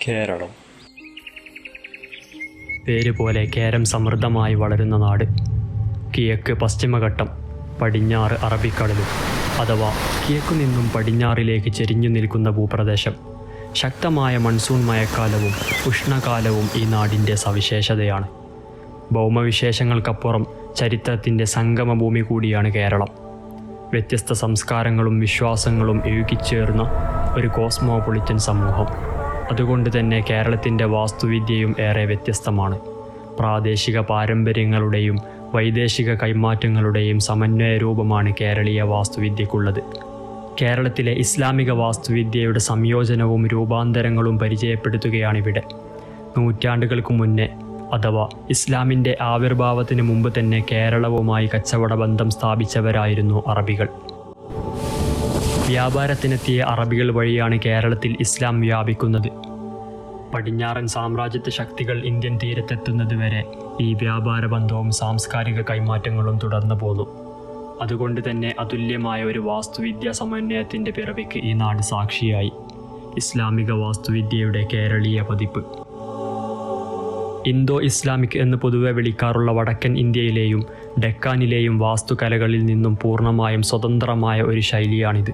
കേരളം. പേര് പോലെ കേരം സമൃദ്ധമായി വളരുന്ന നാട്. കിഴക്ക് പശ്ചിമഘട്ടം, പടിഞ്ഞാറ് അറബിക്കടലും അഥവാ കിഴക്കു നിന്നും പടിഞ്ഞാറിലേക്ക് ചെരിഞ്ഞു നിൽക്കുന്ന ഭൂപ്രദേശം. ശക്തമായ മൺസൂൺ മഴക്കാലവും ഉഷ്ണകാലവും ഈ നാടിൻ്റെ സവിശേഷതയാണ്. ഭൗമവിശേഷങ്ങൾക്കപ്പുറം ചരിത്രത്തിൻ്റെ സംഗമഭൂമി കൂടിയാണ് കേരളം. വ്യത്യസ്ത സംസ്കാരങ്ങളും വിശ്വാസങ്ങളും ഇഴുകിച്ചേർന്ന ഒരു കോസ്മോപൊളിറ്റൻ സമൂഹം. അതുകൊണ്ട് തന്നെ കേരളത്തിൻ്റെ വാസ്തുവിദ്യയും ഏറെ വ്യത്യസ്തമാണ്. പ്രാദേശിക പാരമ്പര്യങ്ങളുടെയും വൈദേശിക കൈമാറ്റങ്ങളുടെയും സമന്വയ രൂപമാണ് കേരളീയ വാസ്തുവിദ്യക്കുള്ളത്. കേരളത്തിലെ ഇസ്ലാമിക വാസ്തുവിദ്യയുടെ സംയോജനവും രൂപാന്തരങ്ങളും പരിചയപ്പെടുത്തുകയാണിവിടെ. നൂറ്റാണ്ടുകൾക്ക് മുന്നേ അഥവാ ഇസ്ലാമിൻ്റെ ആവിർഭാവത്തിന് മുമ്പ് തന്നെ കേരളവുമായി കച്ചവട ബന്ധം സ്ഥാപിച്ചവരായിരുന്നു അറബികൾ. വ്യാപാരത്തിനെത്തിയ അറബികൾ വഴിയാണ് കേരളത്തിൽ ഇസ്ലാം വ്യാപിക്കുന്നത്. പടിഞ്ഞാറൻ സാമ്രാജ്യത്വ ശക്തികൾ ഇന്ത്യൻ തീരത്തെത്തുന്നതുവരെ ഈ വ്യാപാര ബന്ധവും സാംസ്കാരിക കൈമാറ്റങ്ങളും തുടർന്നു പോന്നു. അതുകൊണ്ട് തന്നെ അതുല്യമായ ഒരു വാസ്തുവിദ്യാ സമന്വയത്തിൻ്റെ പിറവിക്ക് ഈ നാട് സാക്ഷിയായി. ഇസ്ലാമിക വാസ്തുവിദ്യയുടെ കേരളീയ പതിപ്പ്. ഇന്തോ ഇസ്ലാമിക് എന്ന് പൊതുവെ വിളിക്കാറുള്ള വടക്കൻ ഇന്ത്യയിലെയും ഡെക്കാനിലെയും വാസ്തുകലകളിൽ നിന്നും പൂർണ്ണമായും സ്വതന്ത്രമായ ഒരു ശൈലിയാണിത്.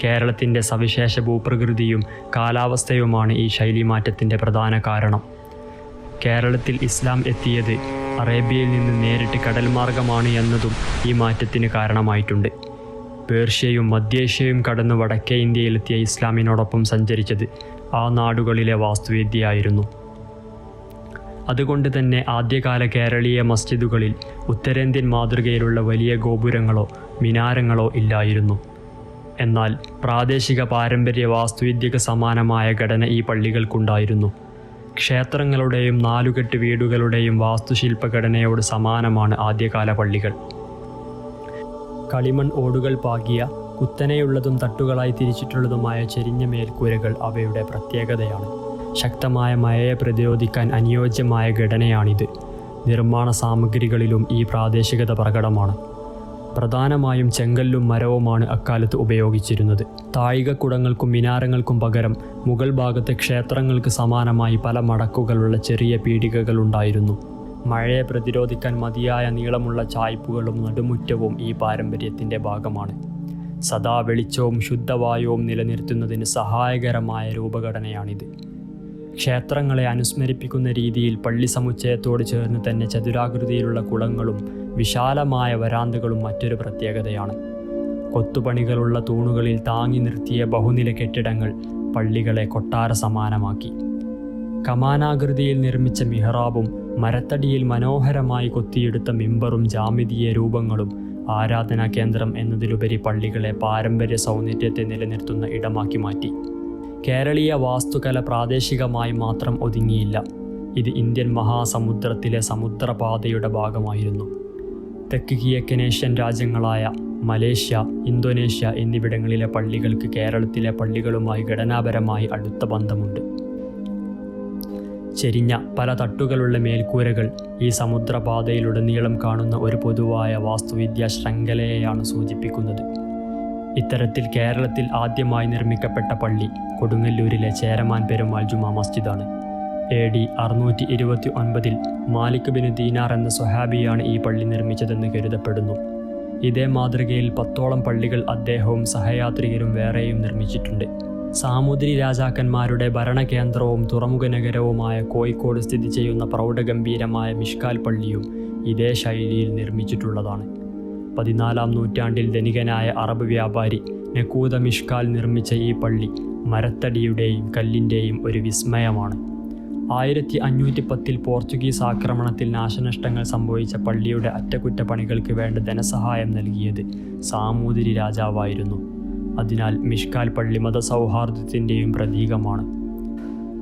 കേരളത്തിൻ്റെ സവിശേഷ ഭൂപ്രകൃതിയും കാലാവസ്ഥയുമാണ് ഈ ശൈലിമാറ്റത്തിൻ്റെ പ്രധാന കാരണം. കേരളത്തിൽ ഇസ്ലാം എത്തിയത് അറേബ്യയിൽ നിന്ന് നേരിട്ട് കടൽ മാർഗമാണ് എന്നതും ഈ മാറ്റത്തിന് കാരണമായിട്ടുണ്ട്. പേർഷ്യയും മധ്യേഷ്യയും കടന്ന് വടക്കേ ഇന്ത്യയിലെത്തിയ ഇസ്ലാമിനോടൊപ്പം സഞ്ചരിച്ചത് ആ നാടുകളിലെ വാസ്തുവിദ്യയായിരുന്നു. അതുകൊണ്ട് തന്നെ ആദ്യകാല കേരളീയ മസ്ജിദുകളിൽ ഉത്തരേന്ത്യൻ മാതൃകയിലുള്ള വലിയ ഗോപുരങ്ങളോ മിനാരങ്ങളോ ഇല്ലായിരുന്നു. എന്നാൽ പ്രാദേശിക പാരമ്പര്യ വാസ്തുവിദ്യക്ക് സമാനമായ ഘടന ഈ പള്ളികൾക്കുണ്ടായിരുന്നു. ക്ഷേത്രങ്ങളുടെയും നാലുകെട്ട് വീടുകളുടെയും വാസ്തുശില്പഘടനയോട് സമാനമാണ് ആദ്യകാല പള്ളികൾ. കളിമൺ ഓടുകൾ പാകിയ കുത്തനെയുള്ളതും തട്ടുകളായി തിരിച്ചിട്ടുള്ളതുമായ ചെരിഞ്ഞ മേൽക്കൂരകൾ അവയുടെ പ്രത്യേകതയാണ്. ശക്തമായ മഴയെ പ്രതിരോധിക്കാൻ അനുയോജ്യമായ ഘടനയാണിത്. നിർമ്മാണ സാമഗ്രികളിലും ഈ പ്രാദേശികത പ്രകടമാണ്. പ്രധാനമായും ചെങ്കല്ലും മരവുമാണ് അക്കാലത്ത് ഉപയോഗിച്ചിരുന്നത്. താഴികക്കുടങ്ങൾക്കും മിനാരങ്ങൾക്കും പകരം മുകൾ ഭാഗത്തെ ക്ഷേത്രങ്ങൾക്ക് സമാനമായി പല മടക്കുകളുള്ള ചെറിയ പീഠികകളുണ്ടായിരുന്നു. മഴയെ പ്രതിരോധിക്കാൻ മതിയായ നീളമുള്ള ചായ്പുകളും നടുമുറ്റവും ഈ പാരമ്പര്യത്തിൻ്റെ ഭാഗമാണ്. സദാ വെളിച്ചവും ശുദ്ധവായുവും നിലനിർത്തുന്നതിന് സഹായകരമായ രൂപഘടനയാണിത്. ക്ഷേത്രങ്ങളെ അനുസ്മരിപ്പിക്കുന്ന രീതിയിൽ പള്ളി സമുച്ചയത്തോട് ചേർന്ന് തന്നെ ചതുരാകൃതിയിലുള്ള കുളങ്ങളും വിശാലമായ വരാന്തകളും മറ്റൊരു പ്രത്യേകതയാണ്. കൊത്തുപണികളുള്ള തൂണുകളിൽ താങ്ങി നിർത്തിയ ബഹുനില കെട്ടിടങ്ങൾ പള്ളികളെ കൊട്ടാര സമാനമാക്കി. കമാനാകൃതിയിൽ നിർമ്മിച്ച മിഹ്റാബും മരത്തടിയിൽ മനോഹരമായി കൊത്തിയെടുത്ത മിമ്പറും ജാമിതീയ രൂപങ്ങളും ആരാധനാ കേന്ദ്രം എന്നതിലുപരി പള്ളികളെ പാരമ്പര്യ സൗന്ദര്യത്തെ നിലനിർത്തുന്ന ഇടമാക്കി മാറ്റി. കേരളീയ വാസ്തുകല പ്രാദേശികമായി മാത്രം ഒതുങ്ങിയില്ല. ഇത് ഇന്ത്യൻ മഹാസമുദ്രത്തിലെ സമുദ്രപാതയുടെ ഭാഗമായിരുന്നു. തെക്ക് കിഴക്കനേഷ്യൻ രാജ്യങ്ങളായ മലേഷ്യ, ഇന്തോനേഷ്യ എന്നിവിടങ്ങളിലെ പള്ളികൾക്ക് കേരളത്തിലെ പള്ളികളുമായി ഘടനാപരമായി അടുത്ത ബന്ധമുണ്ട്. ചെരിഞ്ഞ പല തട്ടുകളുള്ള മേൽക്കൂരകൾ ഈ സമുദ്രപാതയിലുടനീളം കാണുന്ന ഒരു പൊതുവായ വാസ്തുവിദ്യാ ശൃംഖലയെയാണ് സൂചിപ്പിക്കുന്നത്. ഇത്തരത്തിൽ കേരളത്തിൽ ആദ്യമായി നിർമ്മിക്കപ്പെട്ട പള്ളി കൊടുങ്ങല്ലൂരിലെ ചേരമാൻ പെരുമാൾ ജുമാ മസ്ജിദാണ്. AD 629 മാലിക് ബിൻ ദീനാർ എന്ന സ്വഹാബിയാണ് ഈ പള്ളി നിർമ്മിച്ചതെന്ന് കരുതപ്പെടുന്നു. ഇതേ മാതൃകയിൽ 10ഓളം പള്ളികൾ അദ്ദേഹവും സഹയാത്രികരും വേറെയും നിർമ്മിച്ചിട്ടുണ്ട്. സാമൂതിരി രാജാക്കന്മാരുടെ ഭരണകേന്ദ്രവും തുറമുഖ നഗരവുമായ കോഴിക്കോട് സ്ഥിതി ചെയ്യുന്ന പ്രൗഢഗംഭീരമായ മിഷ്കാൽ പള്ളിയും ഇതേ ശൈലിയിൽ നിർമ്മിച്ചിട്ടുള്ളതാണ്. 14-ാം നൂറ്റാണ്ടിൽ ധനികനായ അറബ് വ്യാപാരി നക്കൂദ മിഷ്കാൽ നിർമ്മിച്ച ഈ പള്ളി മരത്തടിയുടെയും കല്ലിൻ്റെയും ഒരു വിസ്മയമാണ്. 1510 പോർച്ചുഗീസ് ആക്രമണത്തിൽ നാശനഷ്ടങ്ങൾ സംഭവിച്ച പള്ളിയുടെ അറ്റകുറ്റപ്പണികൾക്ക് വേണ്ട ധനസഹായം നൽകിയത് സാമൂതിരി രാജാവായിരുന്നു. അതിനാൽ മിഷ്കാൽ പള്ളി മതസൗഹാർദ്ദത്തിൻ്റെയും പ്രതീകമാണ്.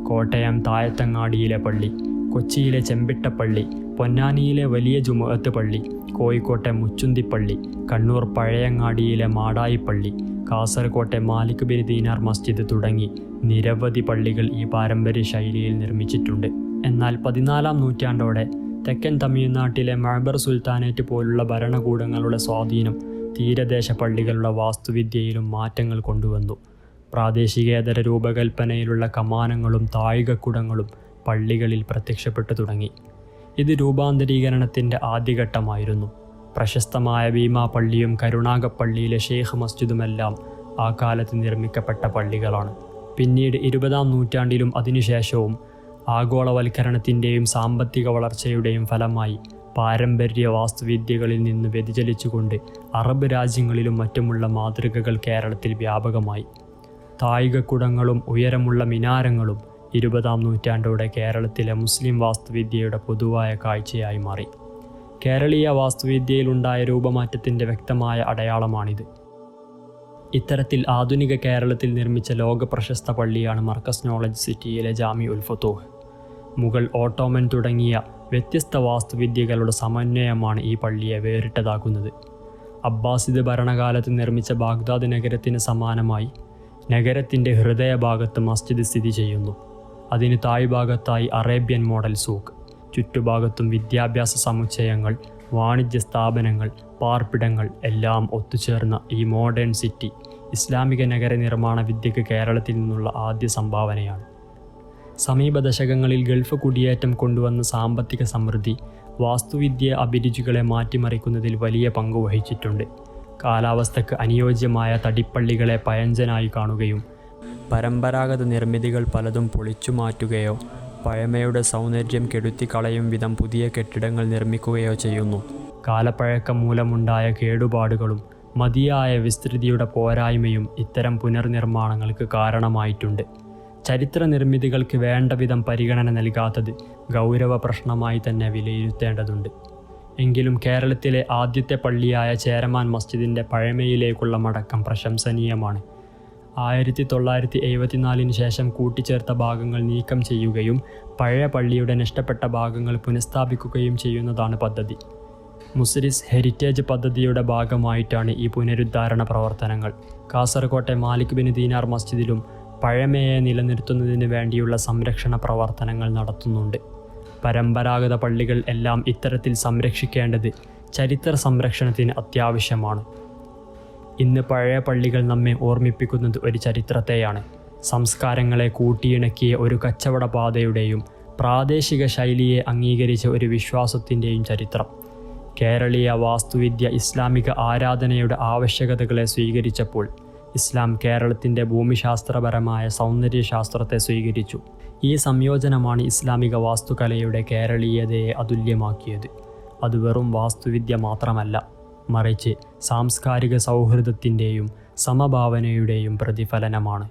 കോട്ടയം താഴത്തങ്ങാടിയിലെ പള്ളി, കൊച്ചിയിലെ ചെമ്പിട്ടപ്പള്ളി, പൊന്നാനിയിലെ വലിയ ജുമുഅത്ത് പള്ളി, കോഴിക്കോട്ടെ മുച്ചുന്തിപ്പള്ളി, കണ്ണൂർ പഴയങ്ങാടിയിലെ മാടായിപ്പള്ളി, കാസർകോട്ടെ മാലിക് ബിൻ ദീനാർ മസ്ജിദ് തുടങ്ങി നിരവധി പള്ളികൾ ഈ പാരമ്പര്യ ശൈലിയിൽ നിർമ്മിച്ചിട്ടുണ്ട്. എന്നാൽ 14-ാം നൂറ്റാണ്ടോടെ തെക്കൻ തമിഴ്നാട്ടിലെ മഅബർ സുൽത്താനേറ്റ് പോലുള്ള ഭരണകൂടങ്ങളുടെ സ്വാധീനം തീരദേശ പള്ളികളുടെ വാസ്തുവിദ്യയിലും മാറ്റങ്ങൾ കൊണ്ടുവന്നു. പ്രാദേശികേതര രൂപകൽപ്പനയിലുള്ള കമാനങ്ങളും താഴികക്കുടങ്ങളും പള്ളികളിൽ പ്രത്യക്ഷപ്പെട്ടു തുടങ്ങി. ഇത് രൂപാന്തരീകരണത്തിൻ്റെ ആദ്യഘട്ടമായിരുന്നു. പ്രശസ്തമായ ഭീമാ പള്ളിയും കരുണാകപ്പള്ളിയിലെ ഷെയ്ഖ് മസ്ജിദുമെല്ലാം ആ കാലത്ത് നിർമ്മിക്കപ്പെട്ട പള്ളികളാണ്. പിന്നീട് 20-ാം നൂറ്റാണ്ടിലും അതിനുശേഷവും ആഗോളവൽക്കരണത്തിൻ്റെയും സാമ്പത്തിക വളർച്ചയുടെയും ഫലമായി പാരമ്പര്യ വാസ്തുവിദ്യകളിൽ നിന്ന് വ്യതിചലിച്ചുകൊണ്ട് അറബ് രാജ്യങ്ങളിലും മറ്റുമുള്ള മാതൃകകൾ കേരളത്തിൽ വ്യാപകമായി. താഴികക്കുടങ്ങളും ഉയരമുള്ള മിനാരങ്ങളും 20-ാം നൂറ്റാണ്ടോടെ കേരളത്തിലെ മുസ്ലിം വാസ്തുവിദ്യയുടെ പൊതുവായ കാഴ്ചയായി മാറി. കേരളീയ വാസ്തുവിദ്യയിലുണ്ടായ രൂപമാറ്റത്തിൻ്റെ വ്യക്തമായ അടയാളമാണിത്. ഇത്തരത്തിൽ ആധുനിക കേരളത്തിൽ നിർമ്മിച്ച ലോകപ്രശസ്ത പള്ളിയാണ് മർക്കസ് നോളജ് സിറ്റിയിലെ ജാമി ഉൽ ഫുതൂഹ്. മുഗൾ, ഓട്ടോമൻ തുടങ്ങിയ വ്യത്യസ്ത വാസ്തുവിദ്യകളുടെ സമന്വയമാണ് ഈ പള്ളിയെ വേറിട്ടതാക്കുന്നത്. അബ്ബാസിദ് ഭരണകാലത്ത് നിർമ്മിച്ച ബാഗ്ദാദ് നഗരത്തിന് സമാനമായി നഗരത്തിൻ്റെ ഹൃദയഭാഗത്ത് മസ്ജിദ് സ്ഥിതി ചെയ്യുന്നു. അതിന് താഴ്ഭാഗത്തായി അറേബ്യൻ മോഡൽ സൂക്ക്, ചുറ്റുഭാഗത്തും വിദ്യാഭ്യാസ സമുച്ചയങ്ങൾ, വാണിജ്യ സ്ഥാപനങ്ങൾ, പാർപ്പിടങ്ങൾ എല്ലാം ഒത്തുചേർന്ന ഈ മോഡേൺ സിറ്റി ഇസ്ലാമിക നഗര നിർമ്മാണ വിദ്യയ്ക്ക് കേരളത്തിൽ നിന്നുള്ള ആദ്യ സംഭാവനയാണ്. സമീപ ദശകങ്ങളിൽ ഗൾഫ് കുടിയേറ്റം കൊണ്ടുവന്ന സാമ്പത്തിക സമൃദ്ധി വാസ്തുവിദ്യ അഭിരുചികളെ മാറ്റിമറിക്കുന്നതിൽ വലിയ പങ്ക് വഹിച്ചിട്ടുണ്ട്. കാലാവസ്ഥയ്ക്ക് അനുയോജ്യമായ തടിപ്പള്ളികളെ പഴഞ്ചനായി കാണുകയും പരമ്പരാഗത നിർമ്മിതികൾ പലതും പൊളിച്ചു മാറ്റുകയോ പഴമയുടെ സൗന്ദര്യം കെടുത്തിക്കളയും വിധം പുതിയ കെട്ടിടങ്ങൾ നിർമ്മിക്കുകയോ ചെയ്യുന്നു. കാലപ്പഴക്കം മൂലമുണ്ടായ കേടുപാടുകളും മതിയായ വിസ്തൃതിയുടെ പോരായ്മയും ഇത്തരം പുനർനിർമ്മാണങ്ങൾക്ക് കാരണമായിട്ടുണ്ട്. ചരിത്ര നിർമ്മിതികൾക്ക് വേണ്ട വിധം പരിഗണന നൽകാത്തത് ഗൗരവ പ്രശ്നമായി തന്നെ വിലയിരുത്തേണ്ടതുണ്ട്. എങ്കിലും കേരളത്തിലെ ആദ്യത്തെ പള്ളിയായ ചേരമാൻ മസ്ജിദിൻ്റെ പഴമയിലേക്കുള്ള മടക്കം പ്രശംസനീയമാണ്. 1974 ശേഷം കൂട്ടിച്ചേർത്ത ഭാഗങ്ങൾ നീക്കം ചെയ്യുകയും പഴയ പള്ളിയുടെ നഷ്ടപ്പെട്ട ഭാഗങ്ങൾ പുനഃസ്ഥാപിക്കുകയും ചെയ്യുന്നതാണ് പദ്ധതി. മുസ്രിസ് ഹെറിറ്റേജ് പദ്ധതിയുടെ ഭാഗമായിട്ടാണ് ഈ പുനരുദ്ധാരണ പ്രവർത്തനങ്ങൾ. കാസർകോട്ടെ മാലിക് ബിൻ ദീനാർ മസ്ജിദിലും പഴമയെ നിലനിർത്തുന്നതിന് വേണ്ടിയുള്ള സംരക്ഷണ പ്രവർത്തനങ്ങൾ നടത്തുന്നുണ്ട്. പരമ്പരാഗത പള്ളികൾ എല്ലാം ഇത്തരത്തിൽ സംരക്ഷിക്കേണ്ടത് ചരിത്ര സംരക്ഷണത്തിന് അത്യാവശ്യമാണ്. ഇന്ന് പഴയ പള്ളികൾ നമ്മെ ഓർമ്മിപ്പിക്കുന്നത് ഒരു ചരിത്രത്തെയാണ്. സംസ്കാരങ്ങളെ കൂട്ടിയിണക്കിയ ഒരു കച്ചവട പാതയുടെയും പ്രാദേശിക ശൈലിയെ അംഗീകരിച്ച ഒരു വിശ്വാസത്തിൻ്റെയും ചരിത്രം. കേരളീയ വാസ്തുവിദ്യ ഇസ്ലാമിക ആരാധനയുടെ ആവശ്യകതകളെ സ്വീകരിച്ചപ്പോൾ ഇസ്ലാം കേരളത്തിൻ്റെ ഭൂമിശാസ്ത്രപരമായ സൗന്ദര്യശാസ്ത്രത്തെ സ്വീകരിച്ചു. ഈ സംയോജനമാണ് ഇസ്ലാമിക വാസ്തുകലയുടെ കേരളീയതയെ അതുല്യമാക്കിയത്. അത് വെറും വാസ്തുവിദ്യ മാത്രമല്ല, മറിച്ച് സാംസ്കാരിക സൗഹൃദത്തിൻ്റെയും സമഭാവനയുടെയും പ്രതിഫലനമാണ്.